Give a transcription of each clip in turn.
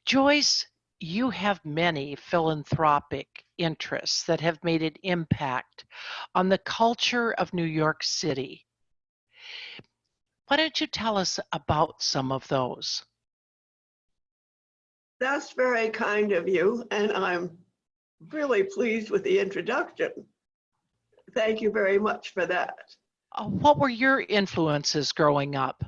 Joyce, you have many philanthropic interests that have made an impact on the culture of New York City. Why don't you tell us about some of those? That's very kind of you, and I'm really pleased with the introduction. Thank you very much for that. What were your influences growing up?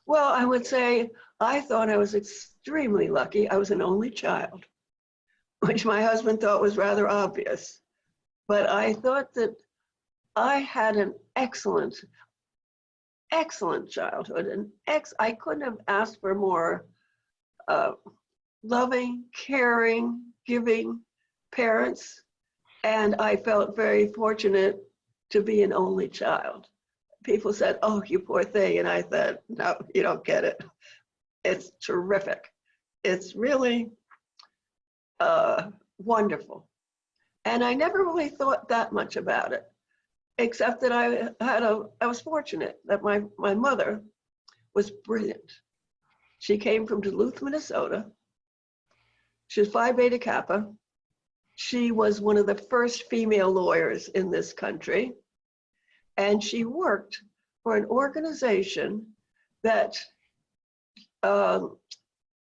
Well, I would say I thought I was extremely lucky. I was an only child, which my husband thought was rather obvious. But I thought that I had an excellent childhood. And I couldn't have asked for more loving, caring, giving parents. And I felt very fortunate to be an only child. People said, "Oh, you poor thing." And I said, "No, you don't get it. It's terrific. It's really wonderful." And I never really thought that much about it, except that I was fortunate that my mother was brilliant. She came from Duluth, Minnesota. She was Phi Beta Kappa. She was one of the first female lawyers in this country. And she worked for an organization that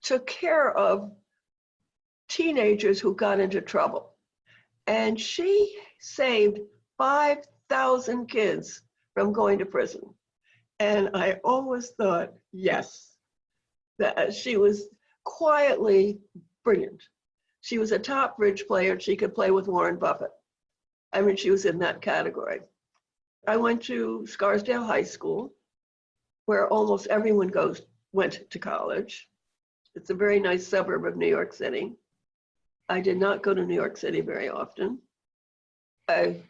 took care of teenagers who got into trouble. And she saved 5,000 kids from going to prison. And I always thought, yes, that she was quietly brilliant. She was a top bridge player. She could play with Warren Buffett. I mean, she was in that category. I went to Scarsdale High School, where almost everyone went to college. It's a very nice suburb of New York City. I did not go to New York City very often. I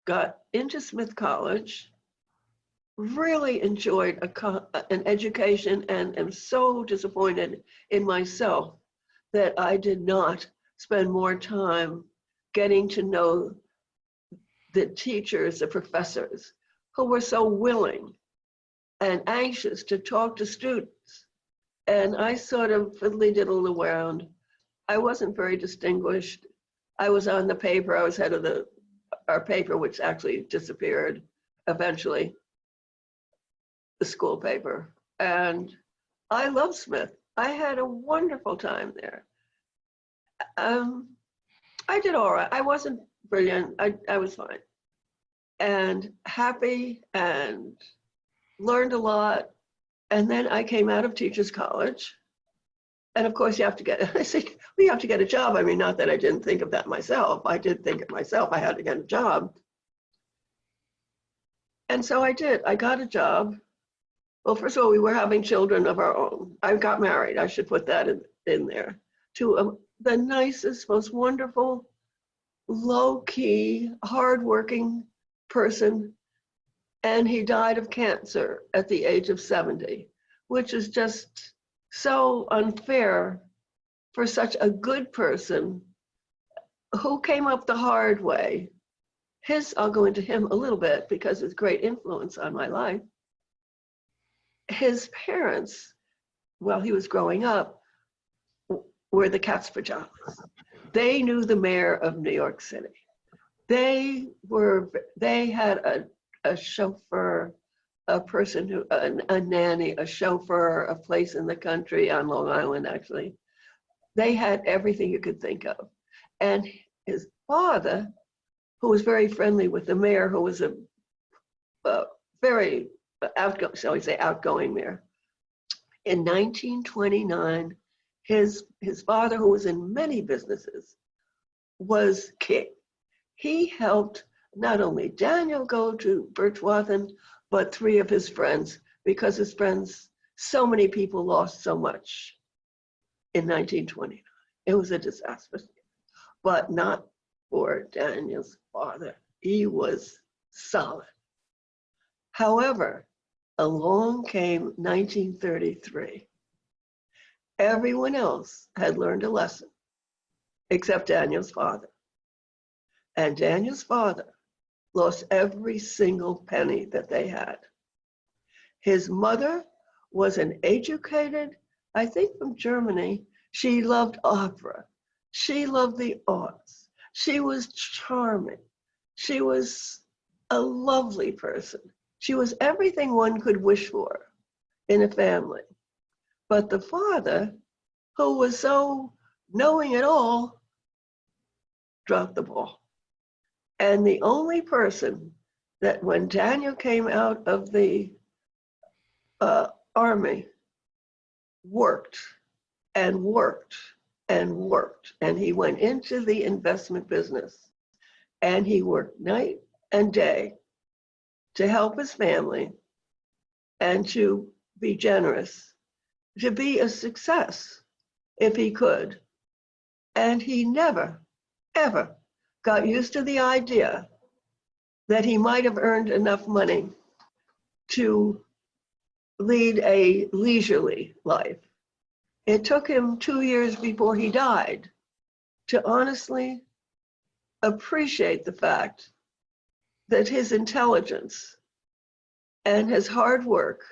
got into Smith College, really enjoyed an education, and am so disappointed in myself that I did not spend more time getting to know the teachers, the professors, who were so willing and anxious to talk to students. And I sort of fiddly-diddled around. I wasn't very distinguished. I was on the paper. I was head of our paper, which actually disappeared eventually, the school paper. And I love Smith. I had a wonderful time there. I did all right. I wasn't brilliant. I was fine and happy and learned a lot. And then I came out of Teachers College. And of course, you have to get a job. I mean, not that I didn't think of that myself. I did think of myself. I had to get a job. And so I did. I got a job. Well, first of all, we were having children of our own. I got married. I should put that in there. To the nicest, most wonderful, low-key, hardworking person. And he died of cancer at the age of 70, which is just so unfair for such a good person who came up the hard way. I'll go into him a little bit because his great influence on my life. His parents, while he was growing up, were the cat's pajamas. They knew the mayor of New York City. They had a chauffeur, a person a nanny, a chauffeur, a place in the country on Long Island, actually. They had everything you could think of. And his father, who was very friendly with the mayor, who was a very outgoing, shall we say, outgoing mayor. In 1929, his father, who was in many businesses, was king. He helped not only Daniel go to Birchwathen, but 3 of his friends, because his friends, so many people lost so much in 1929. It was a disaster, but not for Daniel's father. He was solid. However, along came 1933. Everyone else had learned a lesson, except Daniel's father. And Daniel's father lost every single penny that they had. His mother was an educated, I think from Germany. She loved opera. She loved the arts. She was charming. She was a lovely person. She was everything one could wish for in a family. But the father, who was so knowing it all, dropped the ball. And the only person that when Daniel came out of the army, worked and worked and worked. And he went into the investment business and he worked night and day to help his family and to be generous, to be a success if he could. And he never, ever got used to the idea that he might have earned enough money to lead a leisurely life. It took him 2 years before he died to honestly appreciate the fact that his intelligence and his hard work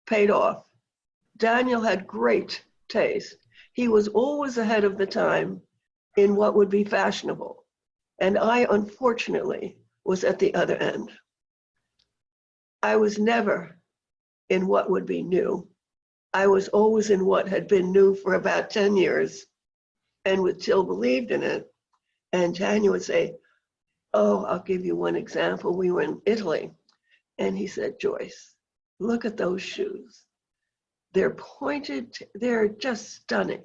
paid off. Daniel had great taste. He was always ahead of the time in what would be fashionable. And I, unfortunately, was at the other end. I was never in what would be new. I was always in what had been new for about 10 years and would still believed in it. And Daniel would say, oh, I'll give you one example. We were in Italy and he said, Joyce, look at those shoes. They're pointed, they're just stunning.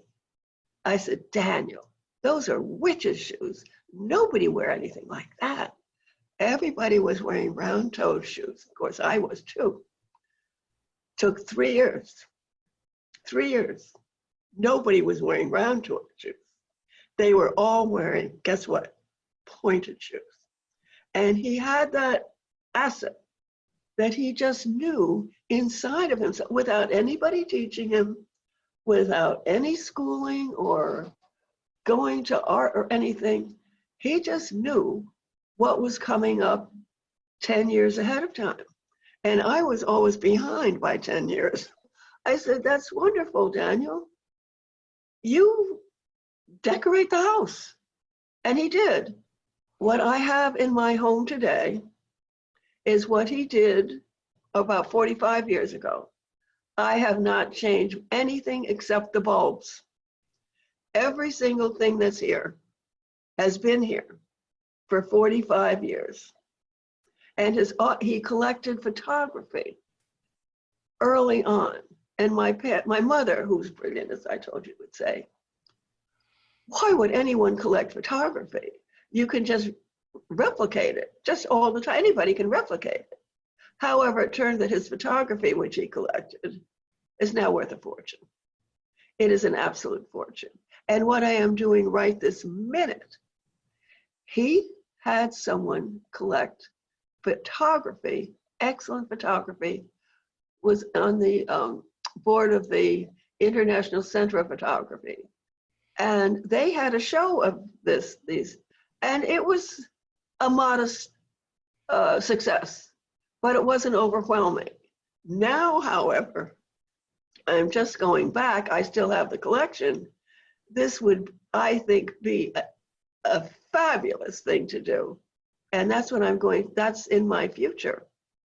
I said, Daniel, those are witches' shoes. Nobody wear anything like that. Everybody was wearing round-toed shoes. Of course, I was too. Took 3 years. 3 years. Nobody was wearing round-toed shoes. They were all wearing, guess what? Pointed shoes. And he had that asset that he just knew inside of himself without anybody teaching him, without any schooling or going to art or anything. He just knew what was coming up 10 years ahead of time. And I was always behind by 10 years. I said, that's wonderful, Daniel. You decorate the house. And he did. What I have in my home today is what he did about 45 years ago. I have not changed anything except the bulbs. Every single thing that's here has been here for 45 years. And he collected photography early on. And my mother, who's brilliant, as I told you, would say, why would anyone collect photography? You can just replicate it, just all the time. Anybody can replicate it. However, it turned that his photography, which he collected, is now worth a fortune. It is an absolute fortune. And what I am doing right this minute, he had someone collect photography, excellent photography, was on the board of the International Center of Photography. And they had a show of these, and it was a modest success, but it wasn't overwhelming. Now, however, I'm just going back, I still have the collection. This would, I think, be a fabulous thing to do. And that's what I'm going, that's in my future.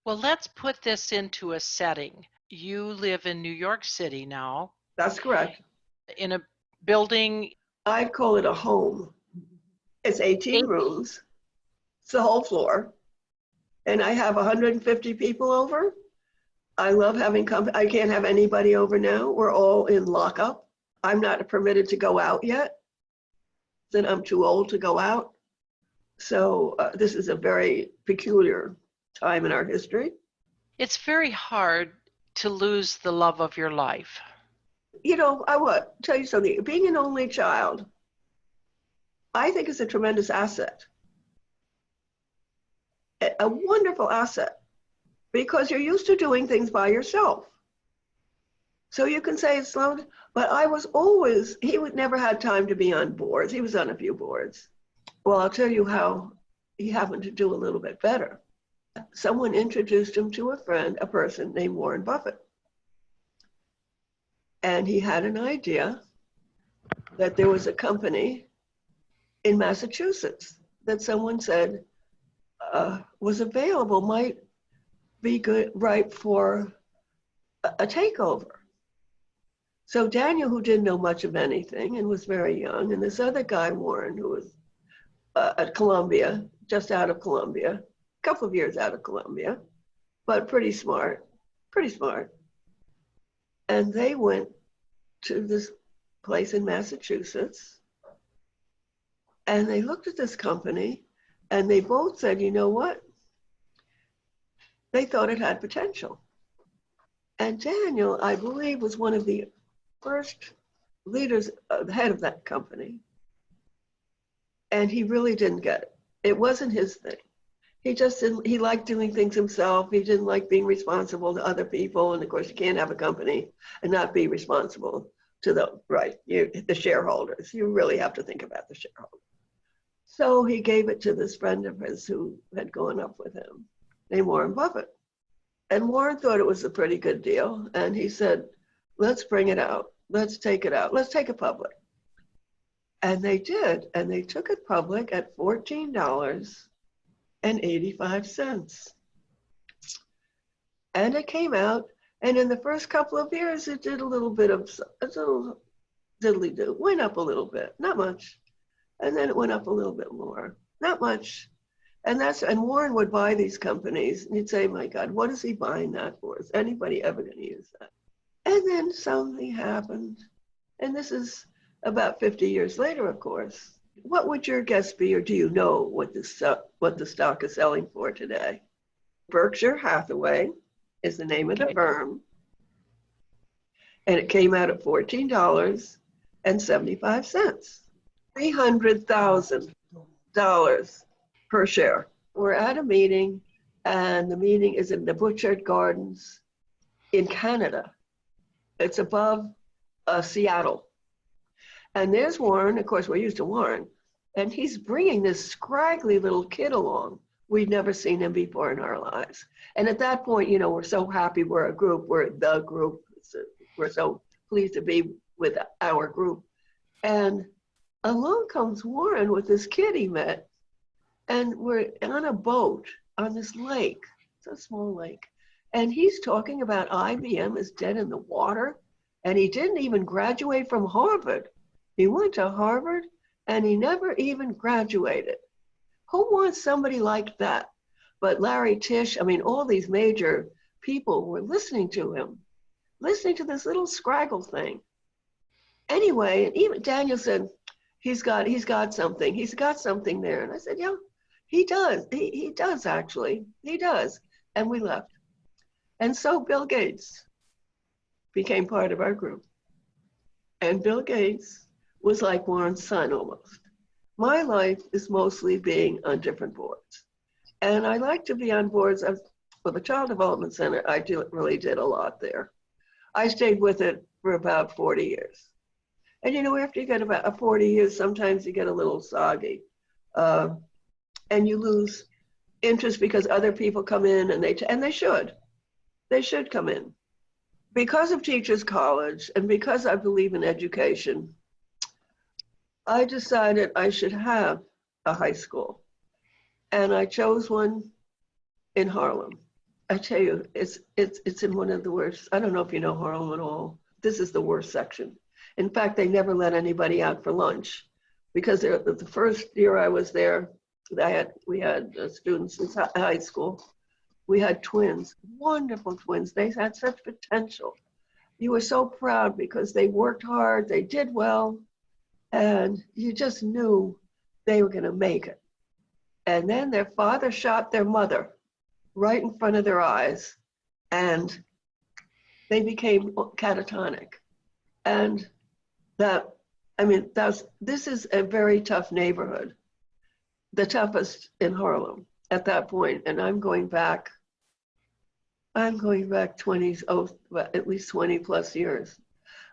Well, let's put this into a setting. You live in New York City now. That's correct. In a building. I'd call it a home. It's 18 rooms. It's the whole floor. And I have 150 people over. I love having company. I can't have anybody over now. We're all in lockup. I'm not permitted to go out yet. Then I'm too old to go out. So this is a very peculiar time in our history. It's very hard to lose the love of your life. You know, I will tell you something. Being an only child, I think is a tremendous asset. A wonderful asset, because you're used to doing things by yourself. So you can say it's slow, but I was always, he would never had time to be on boards. He was on a few boards. Well, I'll tell you how he happened to do a little bit better. Someone introduced him to a friend, a person named Warren Buffett. And he had an idea that there was a company in Massachusetts that someone said was available, might be good, ripe for a takeover. So Daniel, who didn't know much of anything and was very young, and this other guy, Warren, who was at Columbia, just out of Columbia, a couple of years out of Columbia, but pretty smart. And they went to this place in Massachusetts, and they looked at this company, and they both said, you know what? They thought it had potential. And Daniel, I believe, was one of the first leaders, the head of that company. And he really didn't get it. It wasn't his thing. He just didn't, he liked doing things himself. He didn't like being responsible to other people. And of course, you can't have a company and not be responsible to the shareholders. You really have to think about the shareholders. So he gave it to this friend of his who had gone up with him, named Warren Buffett. And Warren thought it was a pretty good deal. And he said, let's bring it out. Let's take it out. Let's take it public. And they did. And they took it public at $14.85. And it came out. And in the first couple of years, it did a little diddly-do. Went up a little bit, not much. And then it went up a little bit more, not much. And Warren would buy these companies, and he'd say, my God, what is he buying that for? Is anybody ever going to use that? And then something happened. And this is about 50 years later, of course. What would your guess be, or do you know what the stock is selling for today? Berkshire Hathaway is the name of the firm. And it came out at $14.75. $300,000 per share. We're at a meeting, and the meeting is in the Butchart Gardens in Canada. It's above Seattle. And there's Warren. Of course, we're used to Warren. And he's bringing this scraggly little kid along. We'd never seen him before in our lives. And at that point, we're so happy we're a group. We're the group. We're so pleased to be with our group. And along comes Warren with this kid he met. And we're on a boat on this lake. It's a small lake. And he's talking about IBM is dead in the water. And he didn't even graduate from Harvard. He went to Harvard and he never even graduated. Who wants somebody like that? But Larry Tisch, all these major people were listening to him, listening to this little scraggle thing. Anyway, and even Daniel said, he's got something. He's got something there. And I said, yeah, he does. He does, actually. He does. And we left. And so Bill Gates became part of our group. And Bill Gates was like Warren's son almost. My life is mostly being on different boards. And I like to be on boards with the Child Development Center. I really did a lot there. I stayed with it for about 40 years. And after you get about 40 years, sometimes you get a little soggy. And you lose interest because other people come in, and they should. They should come in. Because of Teachers College and because I believe in education, I decided I should have a high school. And I chose one in Harlem. I tell you, it's in one of the worst. I don't know if you know Harlem at all. This is the worst section. In fact, they never let anybody out for lunch because the first year I was there, we had students in high school. We had twins, wonderful twins. They had such potential. You were so proud because they worked hard, they did well, and you just knew they were going to make it. And then their father shot their mother right in front of their eyes, and they became catatonic. And this is a very tough neighborhood, the toughest in Harlem at that point. And I'm going back 20, at least 20 plus years.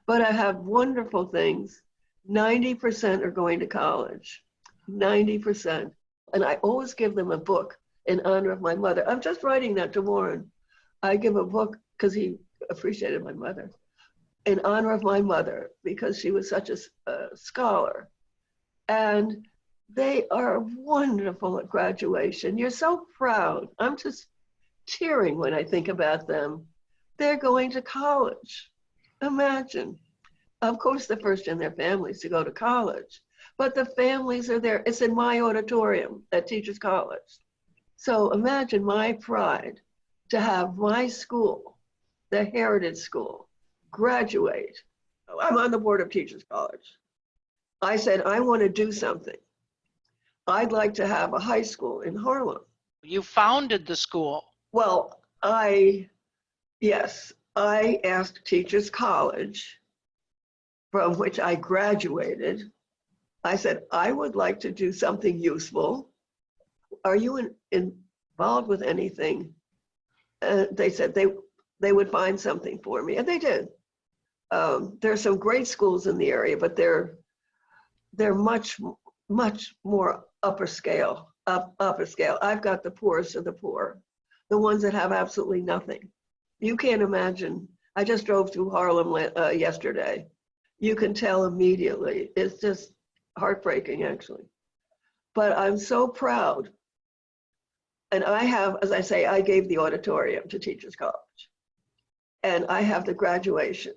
But I have wonderful things. 90% are going to college, 90%. And I always give them a book in honor of my mother. I'm just writing that to Warren. I give a book because he appreciated my mother. in honor of my mother because she was such a scholar. And they are wonderful at graduation. You're so proud. I'm just tearing when I think about them. They're going to college. Imagine. Of course, the first in their families to go to college, but the families are there. It's in my auditorium at Teachers College. So imagine my pride to have my school, the Heritage School, graduate. I'm on the board of Teachers College. I said, I want to do something. I'd like to have a high school in Harlem. You founded the school. Well, yes, I asked Teachers College, from which I graduated. I said, I would like to do something useful. Are you involved with anything? They said they would find something for me, and they did. There are some great schools in the area, but they're much more upper scale. I've got the poorest of the poor, the ones that have absolutely nothing. You can't imagine. I just drove through Harlem yesterday. You can tell immediately. It's just heartbreaking, actually. But I'm so proud. And I have, as I say, I gave the auditorium to Teachers College. And I have the graduation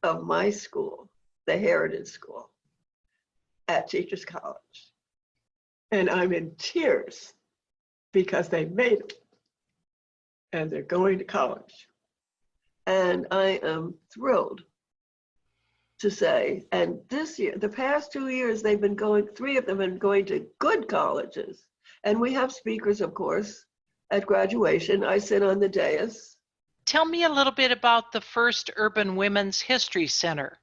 of my school, the Heritage School, at Teachers College. And I'm in tears because they made it. And they're going to college. And I am thrilled to say, and this year, the past 2 years, they've been going, 3 of them have been going to good colleges. And we have speakers, of course, at graduation. I sit on the dais. Tell me a little bit about the first Urban Women's History Center.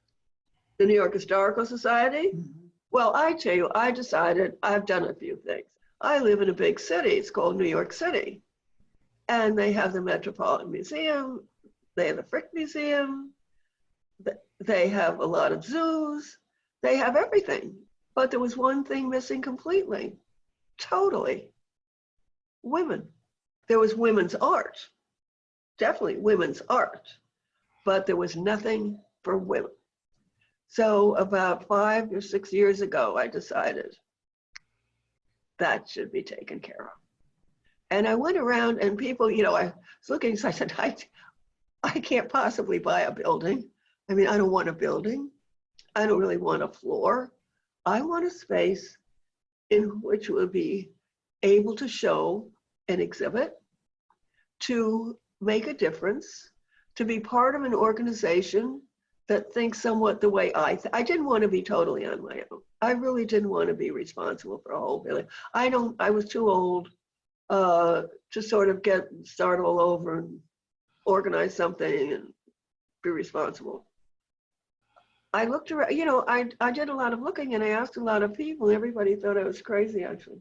The New York Historical Society? Mm-hmm. Well, I tell you, I decided I've done a few things. I live in a big city. It's called New York City. And they have the Metropolitan Museum. They have the Frick Museum. They have a lot of zoos. They have everything. But there was one thing missing completely. Totally. Women. There was women's art. Definitely women's art. But there was nothing for women. So about 5 or 6 years ago, I decided that should be taken care of. And I went around and people, I was looking, so I said, I can't possibly buy a building. I mean, I don't want a building. I don't really want a floor. I want a space in which we'll be able to show an exhibit, to make a difference, to be part of an organization that thinks somewhat the way I didn't want to be totally on my own. I really didn't want to be responsible for a whole building. I was too old to sort of start all over and organize something and be responsible. I looked around, I did a lot of looking and I asked a lot of people. Everybody thought I was crazy, actually.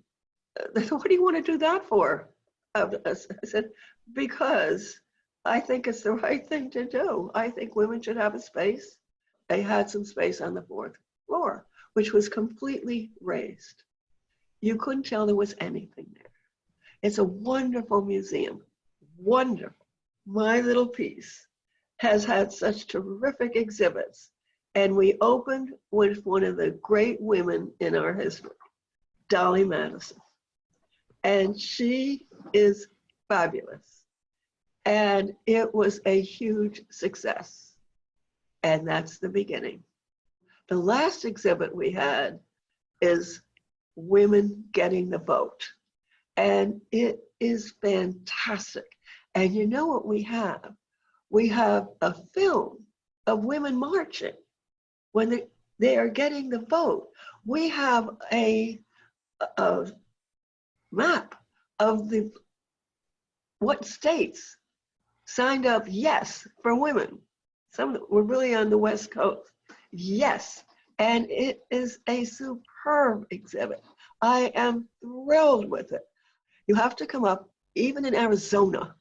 They said, what do you want to do that for? I said, because I think it's the right thing to do. I think women should have a space. They had some space on the 4th floor, which was completely raised. You couldn't tell there was anything there. It's a wonderful museum, wonderful. My little piece has had such terrific exhibits. And we opened with one of the great women in our history, Dolly Madison. And she is fabulous. And it was a huge success. And that's the beginning. The last exhibit we had is women getting the vote. And it is fantastic. And you know what we have? We have a film of women marching when they are getting the vote. We have a map of what states signed up yes for women. Some were really on the West Coast. Yes. And it is a superb exhibit. I am thrilled with it. You have to come up, even in Arizona,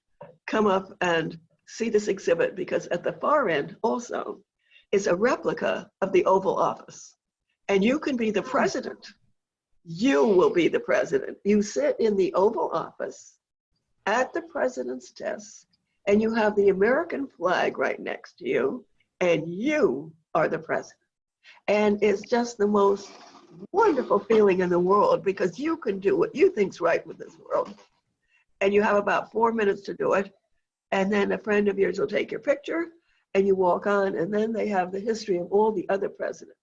come up and see this exhibit, because at the far end also is a replica of the Oval Office. And you can be the president. You will be the president. You sit in the Oval Office at the president's desk, and you have the American flag right next to you. and you are the president. And it's just the most wonderful feeling in the world, because you can do what you think's right with this world. And you have about 4 minutes to do it. And then a friend of yours will take your picture and you walk on, and then they have the history of all the other presidents.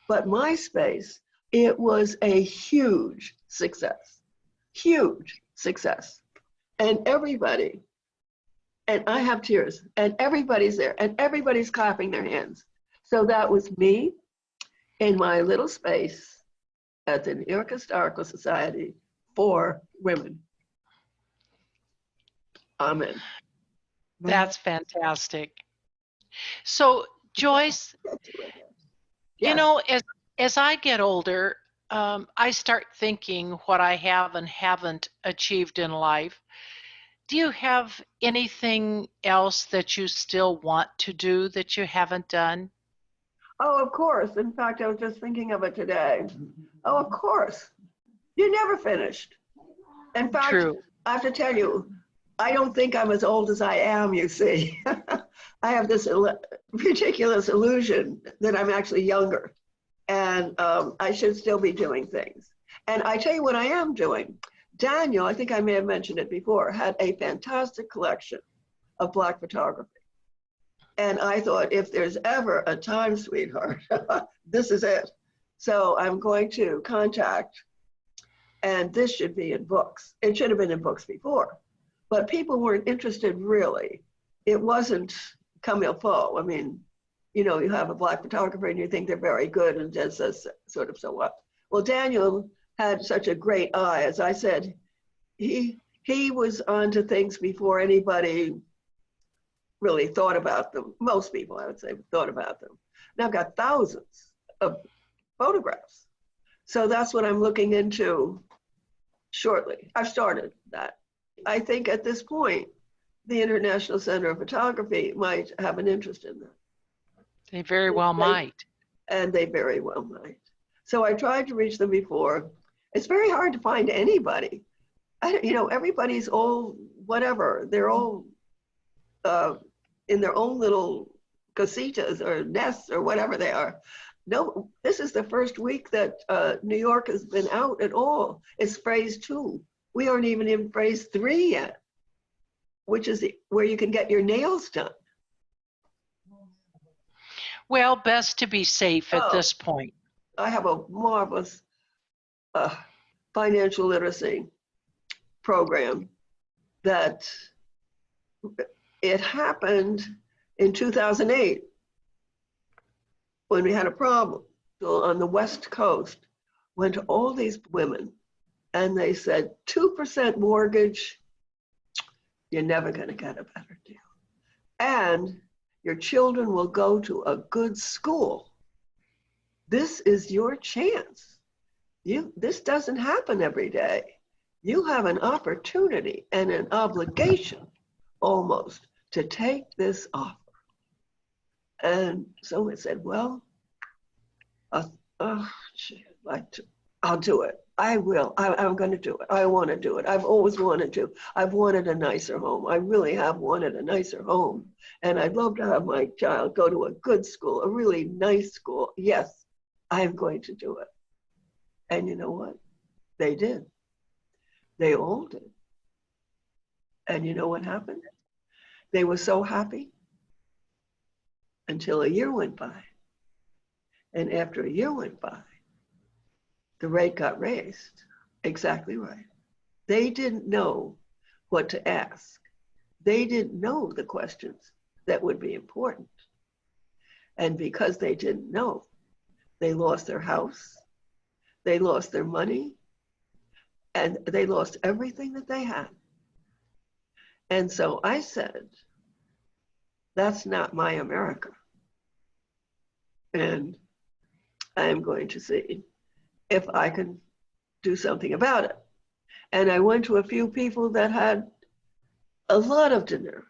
But MySpace, it was a huge success, huge success. And everybody, and I have tears, and everybody's there, and everybody's clapping their hands. So that was me in my little space at the New York Historical Society for women. Amen. That's fantastic. So, Joyce, you Yes. know, as I get older, I start thinking what I have and haven't achieved in life. Do you have anything else that you still want to do that you haven't done? Oh, of course. In fact, I was just thinking of it today. Oh, of course. You're never finished. In fact, True. I have to tell you, I don't think I'm as old as I am, you see. I have this ridiculous illusion that I'm actually younger, and I should still be doing things. And I tell you what I am doing. Daniel, I think I may have mentioned it before, had a fantastic collection of Black photography. And I thought, if there's ever a time, sweetheart, this is it. So I'm going to contact, and this should be in books. It should have been in books before, but people weren't interested really. It wasn't comme il faut. I mean, you know, you have a Black photographer and you think they're very good and just says sort of so what. Well, Daniel had such a great eye. As I said, he was onto things before anybody really thought about them. Most people, I would say, thought about them. Now I've got thousands of photographs. So that's what I'm looking into shortly. I've started that. I think at this point, the International Center of Photography might have an interest in that. They very well might. And they very well might. So I tried to reach them before. It's very hard to find anybody. You know, everybody's all whatever. They're all in their own little casitas or nests or whatever they are. No, this is the first week that New York has been out at all. It's phase 2. We aren't even in phase 3 yet, which is where you can get your nails done. Well, best to be safe at this point. I have a marvelous financial literacy program that it happened in 2008 when we had a problem. So on the West Coast, went to all these women and they said, 2% mortgage, you're never going to get a better deal. And your children will go to a good school. This is your chance. This doesn't happen every day. You have an opportunity and an obligation almost to take this offer. And someone said, well, I'll do it. I will. I'm going to do it. I want to do it. I've always wanted to. I've wanted a nicer home. I really have wanted a nicer home. And I'd love to have my child go to a good school, a really nice school. Yes, I'm going to do it. And you know what? They did. They all did. And you know what happened? They were so happy until a year went by. And after a year went by, the rate got raised. Exactly right. They didn't know what to ask. They didn't know the questions that would be important. And because they didn't know, they lost their house, they lost their money, and they lost everything that they had. And so I said, that's not my America. And I am going to see if I can do something about it. And I went to a few people that had a lot of dinner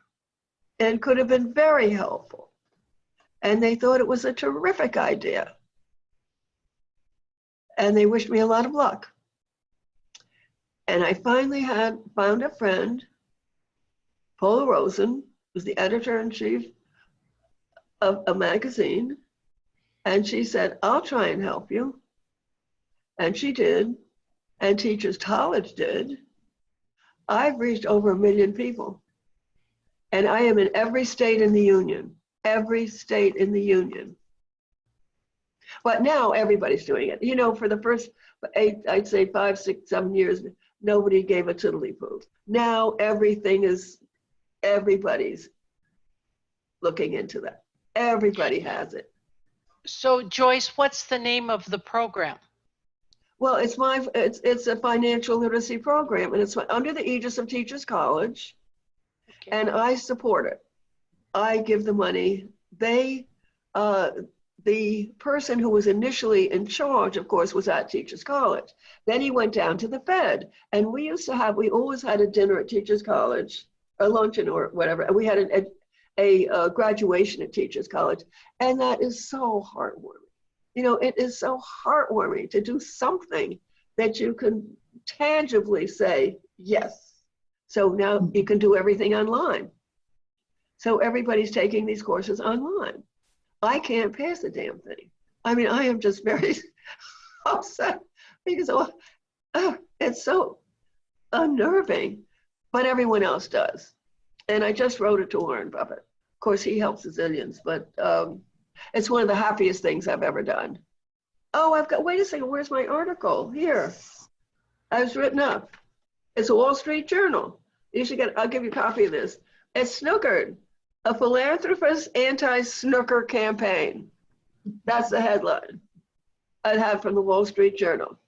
and could have been very helpful. And they thought it was a terrific idea. And they wished me a lot of luck. And I finally found a friend, Paula Rosen, who's the editor-in-chief a magazine, and she said, I'll try and help you. And she did, and Teachers College did. I've reached over 1 million people, and I am in every state in the union, every state in the union. But now everybody's doing it. You know, for the first I'd say 5, 6, 7 years, nobody gave a tiddly-poo. Now everybody's looking into that. Everybody has it. So Joyce, what's the name of the program? Well, it's a financial literacy program, and it's under the aegis of Teachers College, Okay. and I support it. I give the money. The person who was initially in charge, of course, was at Teachers College. Then he went down to the Fed, and we always had a dinner at Teachers College, a luncheon or whatever, and we had a graduation at Teachers College, and that is so heartwarming. You know, it is so heartwarming to do something that you can tangibly say, yes. So now you can do everything online. So everybody's taking these courses online. I can't pass a damn thing. I mean, I am just very upset because it's so unnerving, but everyone else does. And I just wrote it to Warren Buffett. Of course, he helps zillions, but it's one of the happiest things I've ever done. Oh, wait a second, where's my article? Here, I was written up. It's a Wall Street Journal. I'll give you a copy of this. It's snookered, a philanthropist anti-snooker campaign. That's the headline I had from the Wall Street Journal.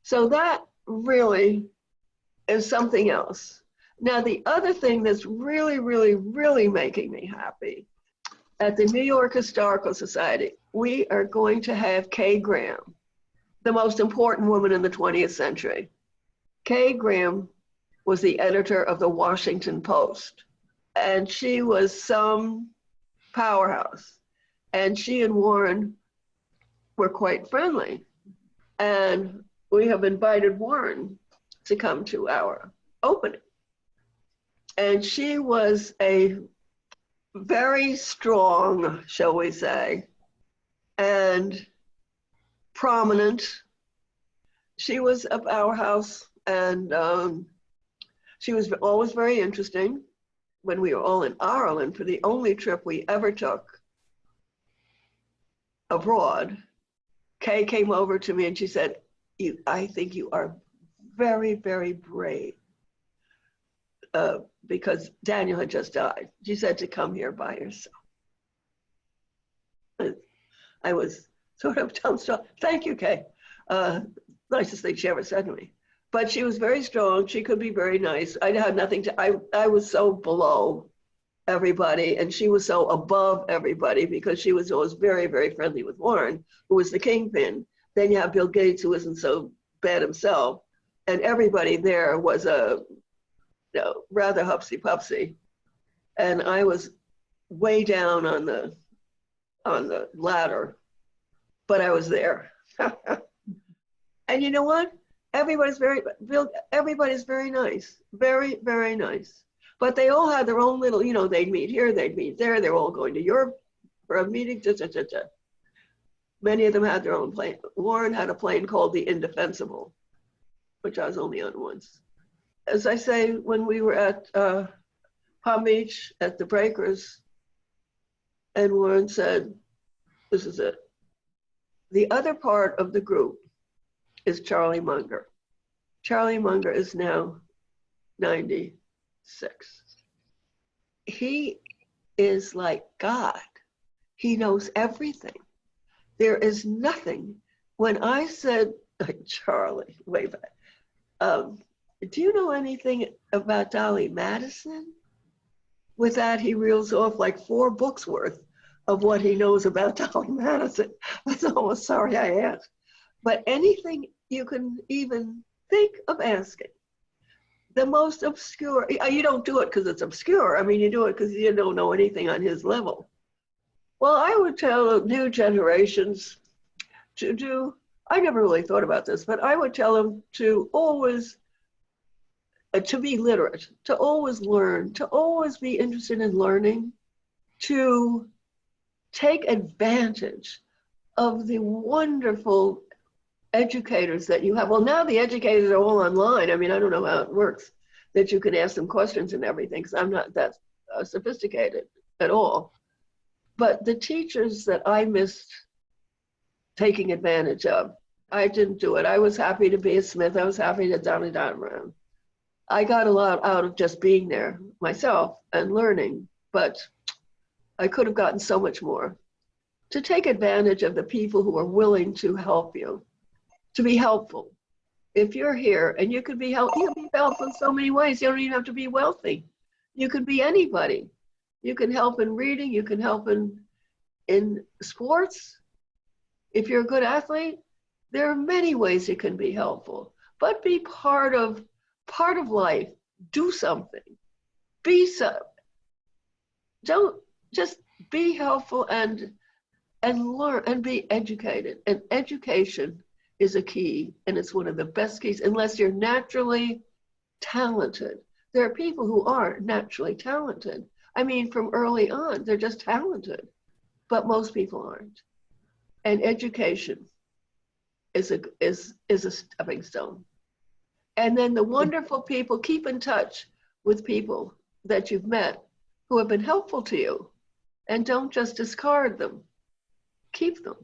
So that really is something else. Now, the other thing that's really, really, really making me happy, at the New York Historical Society, we are going to have Kay Graham, the most important woman in the 20th century. Kay Graham was the editor of the Washington Post, and she was some powerhouse. And she and Warren were quite friendly. And we have invited Warren to come to our opening. And she was a very strong, shall we say, and prominent. She was a powerhouse, and she was always very interesting. When we were all in Ireland, for the only trip we ever took abroad, Kay came over to me and she said, I think you are very, very brave. Because Daniel had just died. She said to come here by yourself. I was sort of dumbstruck. Thank you, Kay. Nicest thing she ever said to me. But she was very strong. She could be very nice. I had nothing to, I was so below everybody, and she was so above everybody because she was always very, very friendly with Warren, who was the kingpin. Then you have Bill Gates, who isn't so bad himself. And everybody there was rather hupsy-pupsy. And I was way down on the ladder, but I was there. And you know what? Everybody's very nice, very, very nice. But they all had their own little, they'd meet here, they'd meet there. They're all going to Europe for a meeting. Many of them had their own plane. Warren had a plane called the Indefensible, which I was only on once. As I say, when we were at Palm Beach at the Breakers, and Warren said, this is it. The other part of the group is Charlie Munger. Charlie Munger is now 96. He is like God. He knows everything. There is nothing. When I said, Charlie, way back, do you know anything about Dolly Madison? With that, he reels off like 4 books worth of what he knows about Dolly Madison. I was almost sorry I asked. But anything you can even think of asking. The most obscure, you don't do it because it's obscure. I mean, you do it because you don't know anything on his level. Well, I would tell new generations to do, I never really thought about this, but I would tell them to always, to be literate, to always learn, to always be interested in learning, to take advantage of the wonderful educators that you have. Well, now the educators are all online. I mean, I don't know how it works, that you can ask them questions and everything, because I'm not that sophisticated at all. But the teachers that I missed taking advantage of, I didn't do it. I was happy to be a Smith. I was happy to Donnie Around. I got a lot out of just being there myself and learning, but I could have gotten so much more. To take advantage of the people who are willing to help you, to be helpful. If you're here and you can be helpful, you can be helpful in so many ways. You don't even have to be wealthy. You could be anybody. You can help in reading. You can help in sports. If you're a good athlete, there are many ways you can be helpful. But be part of life. Do something. Don't just be helpful and learn and be educated. And education is a key, and it's one of the best keys, unless you're naturally talented. There are people who aren't naturally talented. I mean, from early on, they're just talented, but most people aren't. And education is a stepping stone. And then the wonderful people, keep in touch with people that you've met who have been helpful to you, and don't just discard them. Keep them.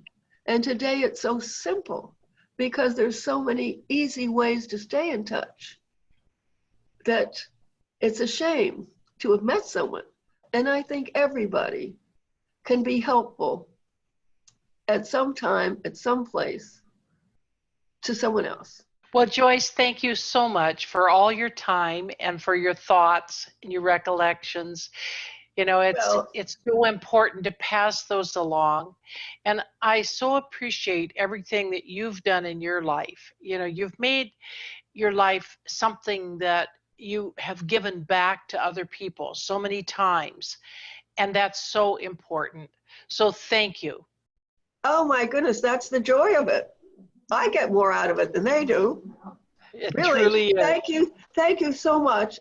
And today it's so simple because there's so many easy ways to stay in touch that it's a shame to have met someone. And I think everybody can be helpful at some time, at some place, to someone else. Well, Joyce, thank you so much for all your time and for your thoughts and your recollections. You know, it's so important to pass those along. And I so appreciate everything that you've done in your life. You know, you've made your life something that you have given back to other people so many times. And that's so important. So thank you. Oh my goodness, that's the joy of it. I get more out of it than they do. It Really, truly is. thank you. Thank you so much.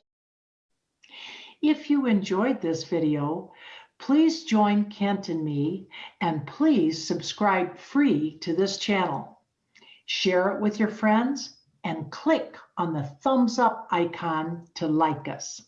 If you enjoyed this video, please join Kent and me, and please subscribe free to this channel. Share it with your friends and click on the thumbs up icon to like us.